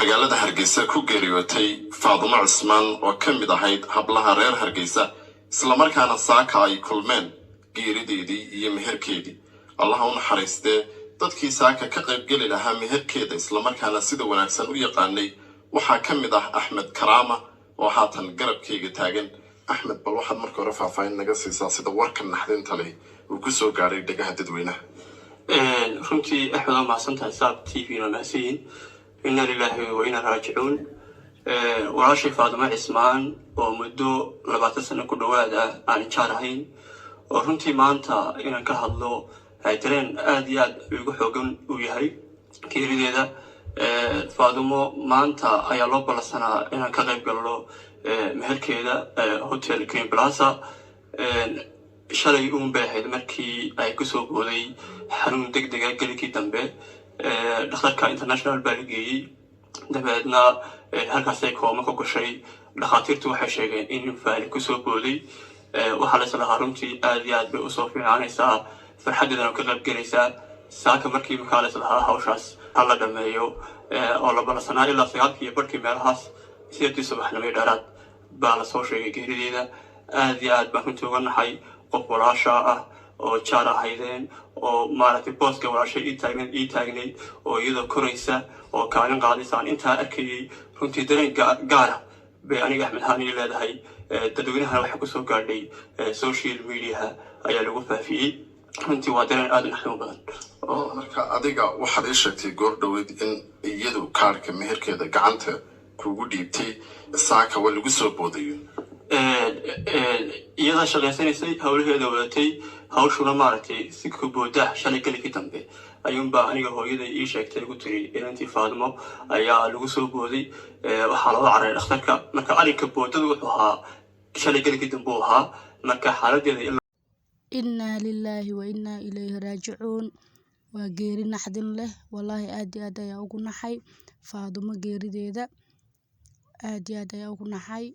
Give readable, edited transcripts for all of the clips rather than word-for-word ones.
magaalada Hargeysa ku geeriyootay Faadumo Cismaan oo ka mid ahayd hablaha reer Hargeysa isla markaana saaka ay kulmeen geerideedii iyo meherkeedii. Allah u naxariistee dadkii saaka ka qayb gali lahaa meherkeeda isla markaana sida wanaagsan u yaqaanay waxaa ka mid ah Axmed Karaama oo haatan garabkeyga taagan. Axmed, bal waxaad marka hore faahfaahin naga siisaa sida warkan naxdinta leh uu ku soo gaaray dhagaha dadweynaha. runtii Axmed waa mahadsantahay saab TV na mahadsanyihiin. inna lillahi wa inna raajicuun. walaashay Faadumo Cismaan oo muddo 20 sano ku dhawaad aan jaar ahayn oo runtii maanta inaan ka hadlo dareen aad iyo aad ugu xoogan u yahay geerideeda. Faadumo maanta ayaa loo balansanaa inaan ka qayb galo meherkeeda hotel Green Plaza. shalay uun bay ahayd markii ay ku soo booday xanuun degdeg ah gelikii dambe. dhakhtarka international baa la geeyey, dabeedna halkaas ay kooma ka gashay. dhakhaatiirtu waxay sheegeen in faali ku soo booday. waxaa la islahaa runtii aad iyo aad bay usoo fiicanaysaa, farxadeedana ka qayb gelaysaa. saaka markii markaa la islahaa hawshaas ha la dhameeyo oo la balansanaa ilaa 9 barkii meelahaas 8 subaxnimo dheeraad baa la soo sheegay geerideeda. aad iyo aad baan runtii uga naxay. qof walaasha ah oo jaar ahaydeen oo maaragtay booska walaashay ii taagnayd oo iyadoo koraysa oo kaalin qaadisaan intaa arkayay. runtii dareen gaara bay aniga Axmed Haani leedahay. dadweynaha waxa ku soo gaadhay social media ayaa lagu faafiyey. runtii waa dareen aad u naxdin badan. marka adiga waxaad ii sheegtay goor dhaweyd in iyadu kaarka meherkeeda gacanta kugu dhiibtay saaka waa lagu soo boodayo. iyada shaqaysanaysay hawlaheeda wadatay hawshuna maaragtay si ku booda shalay gelikii dambe ayuunbaa aniga hooyada ii sheegtay ugu tiri inantii Faadumo ayaa lagu soo booday. waxaa loo caray dhakhtarka. marka arrinka boodadu wuxuu ahaa shalay gelikii dambe uu ahaa. marka xaaladeeda inna lillahi wa inna ilayhi raajicuun. waa geeri naxdin leh, wallahi aad iyo aad ayaa ugu naxay Faadumo geerideeda. aad iyo aad ayaa ugu naxay.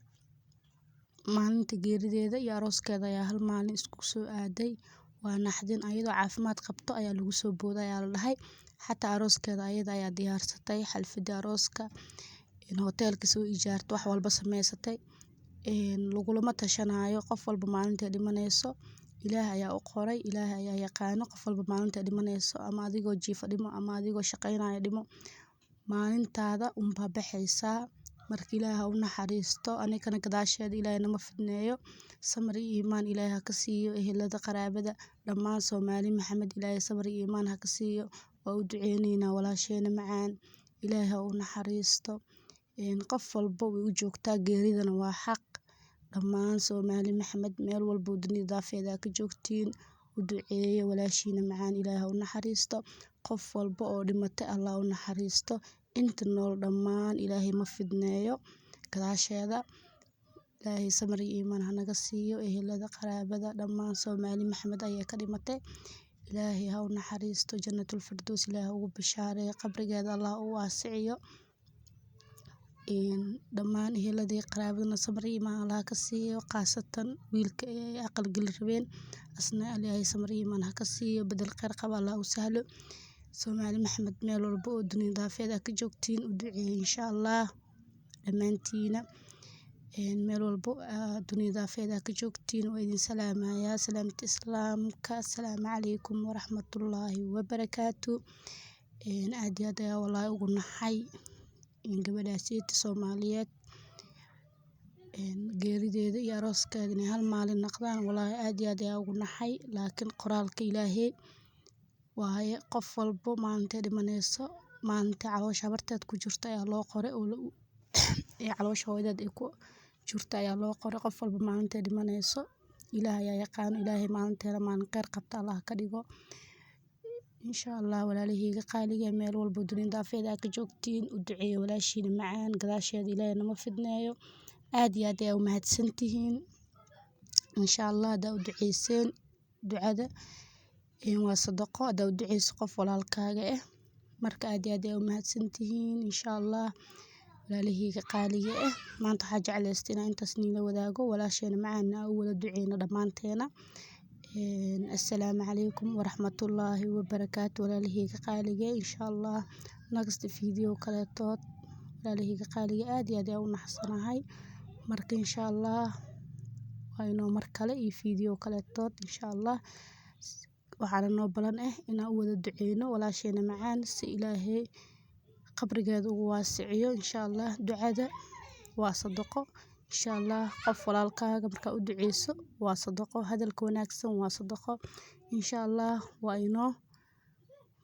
maalinta geerideeda iyo arooskeeda ayaa hal maalin isku soo aaday. waa naxdin. ayadoo caafimaad qabto ayaa lagu soo booday ayaa la dhahay. xataa arooskeeda ayada ayaa diyaarsatay xalfadii arooska, hoteelka soo ijaartay, wax walba samaysatay. lagulama tashanayo qof walba maalinta dhimanayso. ilaah ayaa u qoray, ilaah ayaa yaqaano qof walba maalinta dhimanayso. ama adigoo jiifa dhimo ama adigoo shaqaynaya dhimo, maalintaada unbaa baxaysaa. marka ilaah ha u naxariisto, anigana gadaasheeda ilaahay nama fidneeyo. samir iyo iimaan ilaahay ha ka siiyo ehelada qaraabada dhammaan Soomaali Maxamed. ilaahay samir iyo iimaan ha ka siiyo. waa u duceynaynaa walaasheena macaan. ilaahay ha u naxariisto. qof walba way u joogtaa, geeridana waa xaq. dhammaan Soomaali Maxamed meel walba dunida daafeeda ka joogtiin, u duceeya walaashiina macaan. ilaahay ha u naxariisto. qof walba oo dhimatay Allah u naxariisto. inta nool dhammaan ilaahay ma fidneeyo gadaasheeda. ilaahay samir iyo iimaan ha naga siiyo ehelada qaraabada dhammaan Soomaali Maxamed ayaa ka dhimatay. ilaahay ha u naxariisto. jannatul firdaws ilaahay ugu bishaareeyo, qabrigeeda Allah u waasiciyo. dhammaan eheladii qaraabadana samir iyo iimaan Allah ka siiyo. qaasatan wiilka ay aqal gali rabeen asna ilaahay samir iyo iimaan ha ka siiyo. bedel khayr qaba Allah u sahlo. Soomaali Maxamed meel walba oo dunida daafeeda ka joogtiin, u duceeya insha Allah dhammaantiina. meel walba dunida daafeeda ka joogtiin waa idin salaamayaa salaamta islaamka. assalaamu calaykum waraxmatullaahi wabarakaatu. aad iyo aad ayaa wallaahi ugu naxay gabadhaasiyta Soomaaliyeed geerideeda iyo arooskeeda inay hal maalin noqdaan. wallaahi aad iyo aad ayaa ugu naxay. laakiin qoraalka ilaahay waaye. qof walba maalinta dhimanayso, maalinta caloosha habarteed ku jirta ayaa loo qoray oo caloosha hooyadeed ay ku jirta ayaa loo qoray. qof walba maalinta dhimanayso ilaah ayaa yaqaan. ilaahay maalinteeda maalin khayr qabta Allah ka dhigo insha Allah. walaalahayga qaaliga meel walba dunida daafeeda ka joogtiin, u duceeya walaashiina macaan. gadaasheeda ilaahay nama fidneeyo. aad iyo aad ayaa u mahadsantihiin insha Allah. hadaa u duceyseen ducada waa sadaqo. hadaa u duceyso qof walaalkaaga ah. marka aad iyo aad ayaa u mahadsantihiin insha Allah. walaalahayga qaaliga ah maanta waxaa jeclaystay inaan intaas niila wadaago. walaasheena macaana u wada duceyno dhammaanteena. السلام عليكم ورحمة الله وبركاته. ولا لهيك قالي إن شاء الله next فيديو كالتوت walaalahayga qaaliga aad iyo aad ayaan u naxsanahay. Marka insha Allah waa inoo mar kale iyo video kaleetood insha Allah. Waxaana noo balan inaan u wada duceyno walaasheena macaan si Ilaahay qabrigeeda ugu waasiciyo insha Allah. Ducada waa sadaqo insha Allah. Qof walaalkaaga markaa u duceyso waa sadaqo, hadalka wanaagsan waa sadaqo insha Allah. waa inoo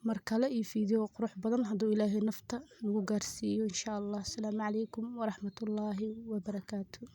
mar kale iyo video qurux badan hadduu Ilaahay nafta nagu gaarsiiyo insha Allah. Assalaamu calaykum waraxmatullaahi wabarakaatuh.